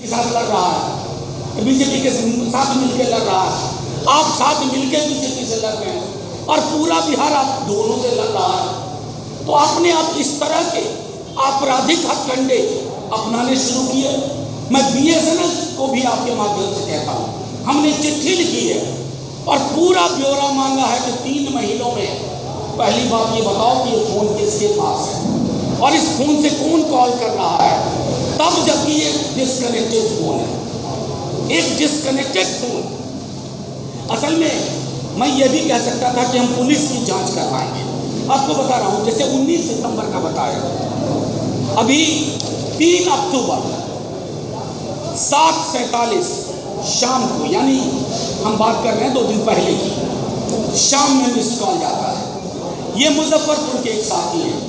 के साथ लड़ रहा है, बीजेपी के साथ मिलकर लड़ रहा है, आप साथ मिलकर बीजेपी से लड़ रहे हैं और पूरा बिहार आप दोनों से लड़ रहा है। तो आपने आप इस तरह के आपराधिक हथकंडे अपनाने शुरू किए। मैं BSNL को भी आपके माध्यम से कहता हूँ, हमने चिट्ठी लिखी है और पूरा ब्यौरा मांगा है कि 3 महीनों में पहली बात ये बताओ कि ये फोन किसके पास है और इस फोन से कौन कॉल कर रहा है, तब जबकि ये डिस्कनेक्टेड फोन है, एक डिस्कनेक्टेड फोन। असल में मैं ये भी कह सकता था कि हम पुलिस की जांच करवाएंगे। आपको बता रहा हूँ, जैसे 19 सितंबर का बताया, अभी 3 अक्टूबर 7:47 शाम को, यानी हम बात कर रहे हैं 2 दिन पहले की, शाम में मिस्ड कॉल जाता है। ये मुजफ्फरपुर के एक साथी हैं,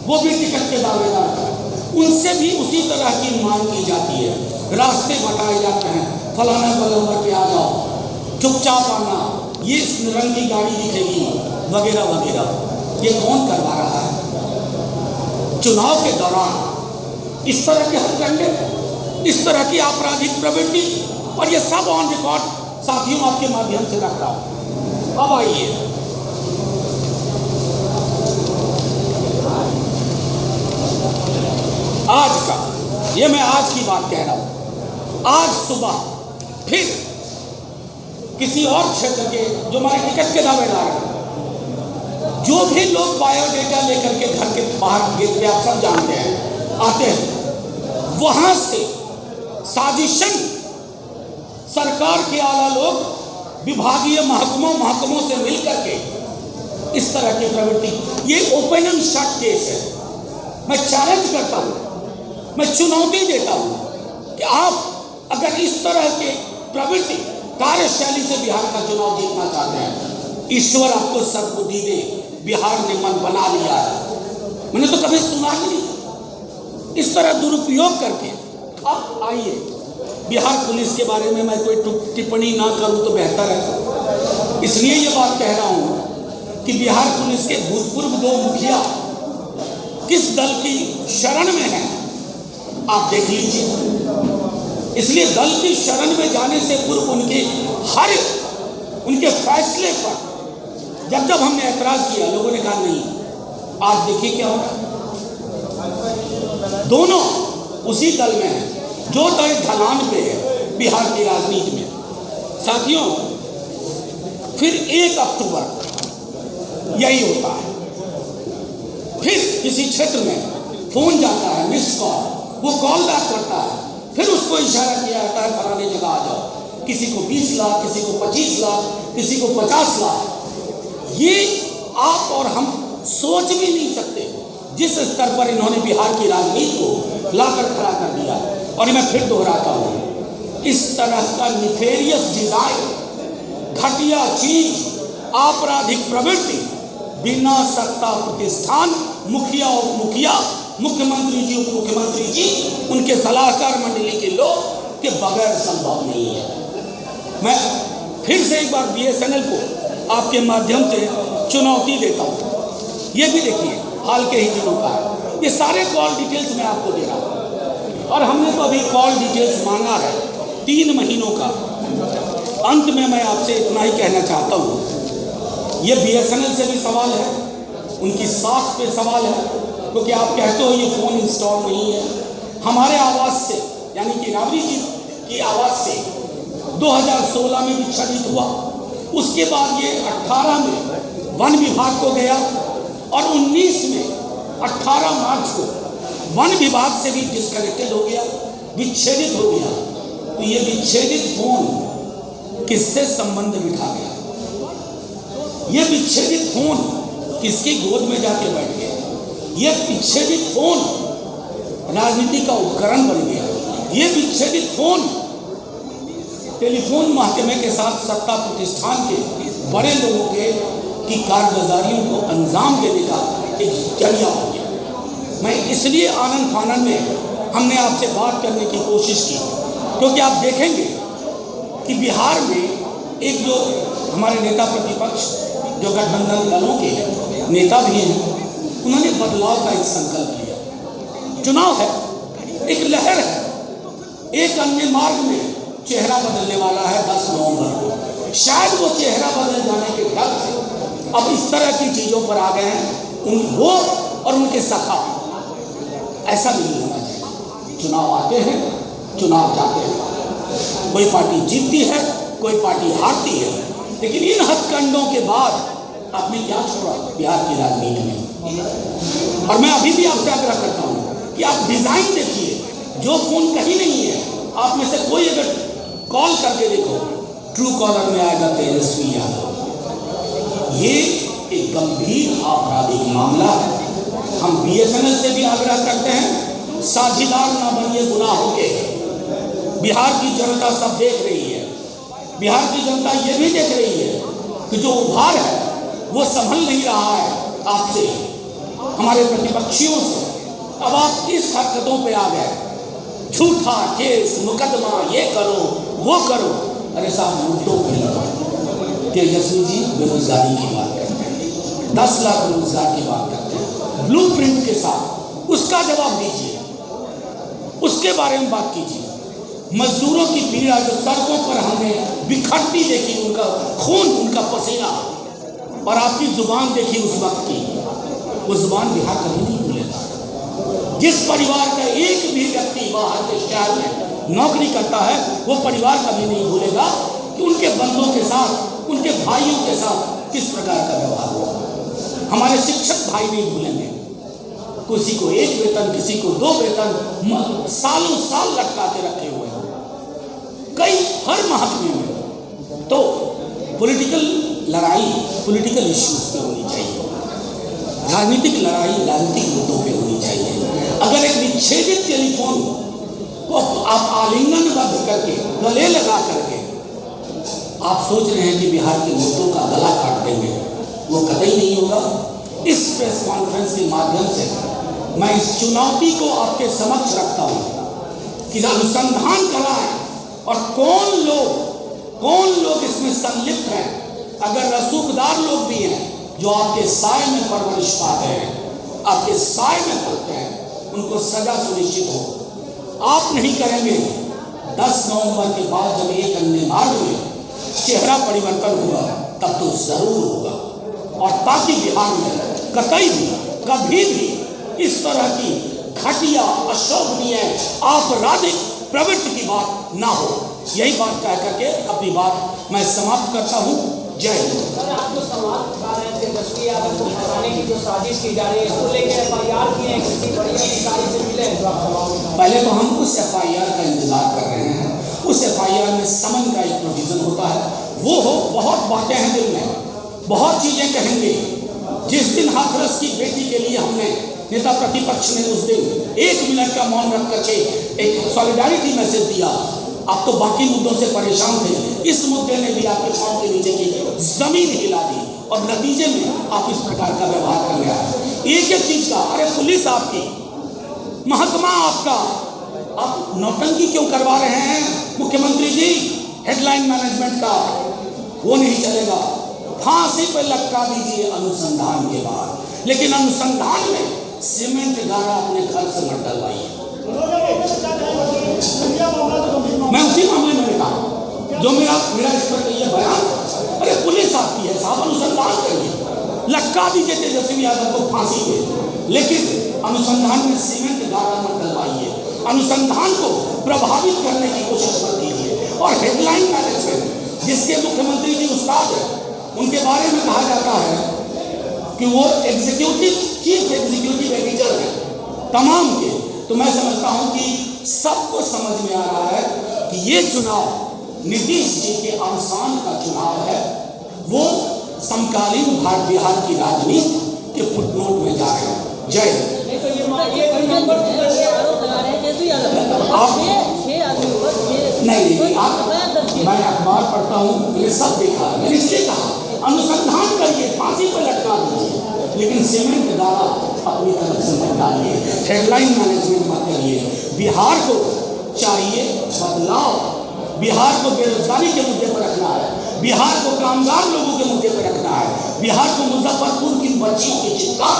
वो भी टिकट के दावेदार हैं, उनसे भी उसी तरह की मांग की जाती है। रास्ते बताए जाते हैं, फलाना नंबर पे आ जाओ, चुपचाप आना, ये इस रंग की गाड़ी दिखेगी, वगैरह वगैरह। ये कौन करवा रहा है? चुनाव के दौरान इस तरह के हथकंडे, इस तरह की आपराधिक प्रवृत्ति, और ये सब ऑन रिकॉर्ड साथियों आपके माध्यम से रख रहा हूं। अब आइए, आज का, ये मैं आज की बात कह रहा हूं। आज सुबह फिर किसी और क्षेत्र के जो हमारे टिकट के दावेदार हैं, जो भी लोग बायोडेटा लेकर के घर के बाहर गेट पे, आप सब जानते हैं, आते हैं, वहां से साजिशन सरकार के आला लोग विभागीय महकमों से मिलकर के इस तरह की प्रवृत्ति, ये ओपन एंड शट केस है। मैं चैलेंज करता हूं, मैं चुनौती देता हूं कि आप अगर इस तरह के प्रवृत्ति कार्यशैली से बिहार का चुनाव जीतना चाहते हैं, ईश्वर आपको सद्बुद्धि दे। बिहार ने मन बना लिया है, मैंने तो कभी सुना ही नहीं इस तरह दुरुपयोग करके। अब आइए, बिहार पुलिस के बारे में मैं कोई टिप्पणी ना करूं तो बेहतर है, इसलिए ये बात कह रहा हूं कि बिहार पुलिस के भूतपूर्व 2 मुखिया किस दल की शरण में हैं, आप देख लीजिए। इसलिए दल की शरण में जाने से पूर्व उनके फैसले पर जब हमने ऐतराज किया, लोगों ने कहा नहीं। आज देखिए क्या हो रहा है, दोनों उसी दल में हैं जो दल ढलान पे है बिहार की राजनीति में। साथियों, फिर 1 अक्टूबर यही होता है, फिर किसी क्षेत्र में फोन जाता है, मिस कॉल, वो कॉल बैक करता है, फिर उसको इशारा किया जाता है फलाने जगह आ जाओ। किसी को 20 लाख, किसी को 25 लाख, किसी को 50 लाख। ये आप और हम सोच भी नहीं सकते जिस स्तर पर इन्होंने बिहार की राजनीति को लाकर खड़ा कर दिया। और मैं फिर दोहराता हूँ, इस तरह का निफेरियस डिजाइन, घटिया चीज, आपराधिक प्रवृत्ति बिना सत्ता प्रतिष्ठान, मुखिया और मुखिया, मुख्यमंत्री जी, उप मुख्यमंत्री जी, उनके सलाहकार मंडली के लोग के बगैर संभव नहीं है। मैं फिर से एक बार BSNL को आपके माध्यम से चुनौती देता हूँ। ये भी देखिए, हाल के ही दिनों का है, ये सारे कॉल डिटेल्स मैं आपको दे रहा हूँ, और हमने तो अभी कॉल डिटेल्स मांगा है 3 महीनों का। अंत में मैं आपसे इतना ही कहना चाहता हूँ, ये BSNL से भी सवाल है, उनकी साख पे सवाल है, क्योंकि आप कहते हो ये फ़ोन इंस्टॉल नहीं है। हमारे आवाज़ से, यानी कि राबड़ी जी की आवाज़ से 2016 में विच्छेदित हुआ, उसके बाद ये 18 में वन विभाग को गया और 19 में 18 मार्च को वन विभाग से भी डिस्कनेक्टेड हो गया, विच्छेदित हो गया। तो ये विच्छेदित फोन किससे संबंध बिठा गया? ये विच्छेदित फोन किसकी गोद में जाके बैठ गया? ये विच्छेदित फोन राजनीति का उपकरण बन गया। ये विच्छेदित फोन टेलीफोन महकमे के साथ सत्ता प्रतिष्ठान के बड़े लोगों की कारगुजारियों को अंजाम देने का एक जरिया हो गया। मैं इसलिए आनंद फानन में हमने आपसे बात करने की कोशिश की, क्योंकि आप देखेंगे कि बिहार में एक जो हमारे नेता प्रतिपक्ष, जो गठबंधन दलों के नेता भी हैं, उन्होंने बदलाव का एक संकल्प लिया। चुनाव है, एक लहर है, एक अन्य मार्ग में चेहरा बदलने वाला है 10 नवंबर को। शायद वो चेहरा बदल जाने के डर से अब इस तरह की चीजों पर आ गए हैं वो और उनके सखा। ऐसा नहीं होना चाहिए। चुनाव आते हैं, चुनाव जाते हैं, कोई पार्टी जीतती है, कोई पार्टी हारती है, लेकिन इन हथकंडों के बाद आपने क्या छोड़ा बिहार की राजनीति में। और मैं अभी भी आपसे आग्रह करता हूं कि आप डिजाइन देखिए, जो फोन कहीं नहीं है, आप में से कोई अगर कॉल करके देखो, ट्रू कॉलर में आएगा तेजस्वी यादव। ये एक गंभीर आपराधिक मामला है। हम BSNL से भी आग्रह करते हैं, साझीदार ना बनिए गुनाहों के। बिहार की जनता सब देख रही है, बिहार की जनता ये भी देख रही है कि जो उभार है वो संभल नहीं रहा है आपसे, हमारे प्रतिपक्षियों से। अब आप इस हरकतों पे आ गए, झूठा केस मुकदमा, ये करो वो करो। अरे साहब मुद्दों पे लड़ो। तेजस्वी जी बेरोजगारी की बात करते हैं, 10 लाख रोजगार की बात करते हैं, ब्लूप्रिंट के साथ उसका जवाब दीजिए, उसके बारे में बात कीजिए। मजदूरों की पीड़ा जो सड़कों पर हमने बिखरती देखी, उनका खून, उनका पसीना, और आपकी जुबान देखी उस वक्त की, वो जुबान बिहार कभी नहीं भूलेगा। जिस परिवार का एक भी व्यक्ति बाहर के शहर में नौकरी करता है, वो परिवार कभी नहीं भूलेगा कि उनके बंधुओं के साथ, उनके भाइयों के साथ किस प्रकार का व्यवहार हुआ। हमारे शिक्षक भाई नहीं भूलेंगे, किसी को 1 वेतन, किसी को 2 वेतन, सालों साल लटका के रखे हुए हैं कई हर महकमे में। तो पॉलिटिकल लड़ाई पॉलिटिकल इश्यूज पे होनी चाहिए, राजनीतिक लड़ाई राजनीतिक मुद्दों पे होनी चाहिए। अगर एक विच्छेदित टेलीफोन को आप आलिंगनबद्ध करके, गले लगा करके आप सोच रहे हैं कि बिहार के मुद्दों का गला काट देंगे, वो कतई नहीं होगा। इस प्रेस कॉन्फ्रेंस के माध्यम से मैं इस चुनौती को आपके समक्ष रखता हूं कि अनुसंधान कराएं और कौन लोग इसमें संलिप्त हैं। अगर रसूखदार लोग भी हैं जो आपके साए में परवरिश पाते हैं, आपके साए में पलते हैं, उनको सजा सुनिश्चित हो। आप नहीं करेंगे, 10 नवंबर के बाद जब एक अन्य मार्ग में चेहरा परिवर्तन होगा तब तो जरूर होगा। और ताकि बिहार में कतई भी कभी भी इस तरह की घटिया, अशोभनीय, आपराधिक प्रवृत्ति की बात ना हो, यही बात कह करके अपनी बात मैं समाप्त करता हूँ। जय हिंद। आप जो सवाल उठा रहे थे तेजस्वी यादव को हटाने की जो साजिश की जा रही है, उसको लेकर FIR किए हैं, किसी बड़ी अधिकारी से मिले हैं? पहले तो हम उस FIR का इंतजार कर रहे हैं। उस FIR में समन का एक प्रोविजन होता है, वो हो। बहुत बातें हैं दिल में, बहुत चीजें कहेंगे। जिस दिन हाथरस की बेटी के लिए हमने नेता प्रतिपक्ष ने उस दिन 1 मिनट का मौन रख करके एक सॉलिडारिटी मैसेज दिया, आप तो बाकी मुद्दों से परेशान थे, इस मुद्दे ने भी आपके पांव के नीचे की जमीन हिला दी और नतीजे में आप इस प्रकार का व्यवहार कर रहे हैं। एक एक चीज का, अरे पुलिस आपकी, महकमा आपका, आप नौटंकी क्यों करवा रहे हैं मुख्यमंत्री जी? हेडलाइन मैनेजमेंट का वो नहीं चलेगा, फांसी पर लटका दीजिए अनुसंधान के बाद, लेकिन अनुसंधान में सीमेंट गारा अपने घर से मत डलवाइए। मैं उसी मामले में कहा जो मेरा इस पर ये बयान, अरे पुलिस आपकी है साहब, अनुसंधान करिए, लटका दीजिए तेजस्वी यादव को फांसी पे, लेकिन अनुसंधान में सीमेंट गारा मत डलवाइए, अनुसंधान को प्रभावित करने की कोशिश मत कीजिए। और हेडलाइन मैनेजमेंट जिसके मुख्यमंत्री जी उस्ताद है, उनके बारे में कहा जाता है कि वो चीफ एग्जीक्यूटिव एडिटर है तमाम के। तो मैं समझता हूं कि सबको समझ में आ रहा है कि ये चुनाव नीतीश जी के अवसान का चुनाव है। वो समकालीन बिहार की राजनीति के फुटनोट में जा रहे हैं। जय हिंद। नहीं, मैं अखबार पढ़ता हूँ, मैंने सब देखा, मैंने इसलिए कहा अनुसंधान करिए, फांसी पर लटका दीजिए, लेकिन सीमेंट गारा अपनी तरफ से मत डालिए, हेडलाइन मैनेजमेंट मत करिए। बिहार को चाहिए बदलाव, बिहार को बेरोजगारी के मुद्दे पर रखना है, बिहार को कामगार लोगों के मुद्दे पर रखना है, बिहार को मुजफ्फरपुर की बच्चियों की चिंता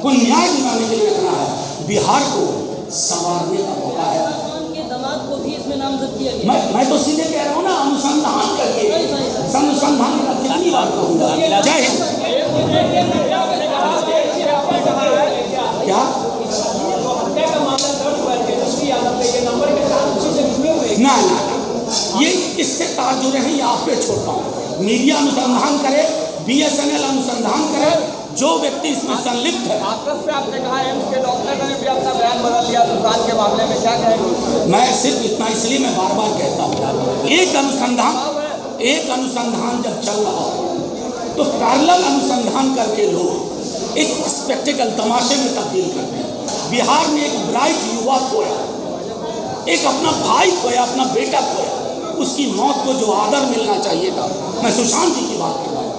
को न्याय दिलाने के लिए रखना है, बिहार को संवारने का मौका है। भारत को भी इसमें नामजद किया गया। मैं तो सीधे कह रहा हूँ ना, अनुसंधान करिए। अनुसंधान का कितनी बार कहूँगा। जय हिंद। क्या हत्या का मामला दर्ज हुआ है तेजस्वी यादव पे, ये नंबर के साथ उसी से जुड़े हुए ना ना, ये किससे तार जुड़े हैं ये आप पे छोड़ता हूँ। मीडिया अनुसंधान करे, BSNL अनुसंधान करे, जो व्यक्ति इसमें संलिप्त है। हाथरस पे आपने कहा एम्स के डॉक्टर ने भी अपना बयान बदल दिया सुल्तान के मामले में, क्या कहेंगे? मैं सिर्फ इतना इसलिए मैं बार बार कहता हूँ, एक अनुसंधान जब चल रहा हो तो पैरेलल अनुसंधान करके लोग एक स्पेक्टिकल तमाशे में तब्दील करते हैं। बिहार में एक ब्राइट युवा खोया, एक अपना भाई खोया, अपना बेटा खोया, उसकी मौत को जो आदर मिलना चाहिए था, मैं सुशांत जी की बात कर रहा हूँ,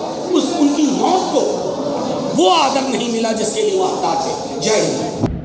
उनकी मौत को वो आदर नहीं मिला जिसके लिए वो हकदार थे। जय हिंद।